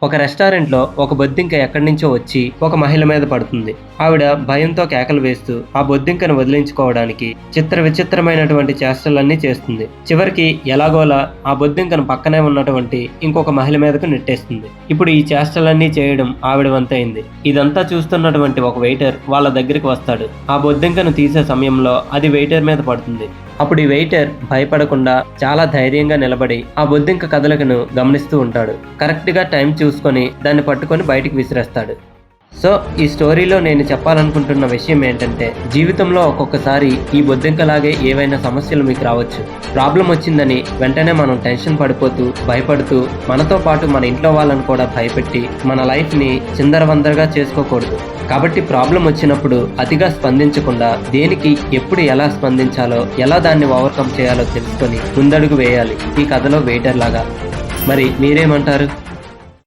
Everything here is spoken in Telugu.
ఒక రెస్టారెంట్లో ఒక బొద్దింక ఎక్కడి నుంచో వచ్చి ఒక మహిళ మీద పడుతుంది. ఆవిడ భయంతో కేకలు వేస్తూ ఆ బొద్దింకను వదిలించుకోవడానికి చిత్ర విచిత్రమైనటువంటి చేష్టలన్నీ చేస్తుంది. చివరికి ఎలాగోలా ఆ బొద్దింకను పక్కనే ఉన్నటువంటి ఇంకొక మహిళ మీదకు నెట్టేస్తుంది. ఇప్పుడు ఈ చేష్టలన్నీ చేయడం ఆవిడ వంతైంది. ఇదంతా చూస్తున్నటువంటి ఒక వెయిటర్ వాళ్ళ దగ్గరికి వస్తాడు. ఆ బొద్దింకను తీసే సమయంలో అది వెయిటర్ మీద పడుతుంది. అప్పుడు ఈ వెయిటర్ భయపడకుండా చాలా ధైర్యంగా నిలబడి ఆ బొద్దింక కదలికను గమనిస్తూ ఉంటాడు. కరెక్ట్గా టైం చూసుకొని దాన్ని పట్టుకొని బయటికి విసిరేస్తాడు. సో ఈ స్టోరీలో నేను చెప్పాలనుకుంటున్న విషయం ఏంటంటే, జీవితంలో ఒక్కొక్కసారి ఈ బొద్దింకలాగే ఏవైనా సమస్యలు మీకు రావచ్చు. ప్రాబ్లం వచ్చిందని వెంటనే మనం టెన్షన్ పడిపోతూ భయపడుతూ మనతో పాటు మన ఇంట్లో వాళ్ళని కూడా భయపెట్టి మన లైఫ్ని చిందరవందరగా చేసుకోకూడదు. కాబట్టి ప్రాబ్లం వచ్చినప్పుడు అతిగా స్పందించకుండా దేనికి ఎప్పుడు ఎలా స్పందించాలో, ఎలా దాన్ని ఓవర్కమ్ చేయాలో తెలుసుకొని ముందడుగు వేయాలి, ఈ కథలో వెయిటర్ లాగా. మరి మీరేమంటారు?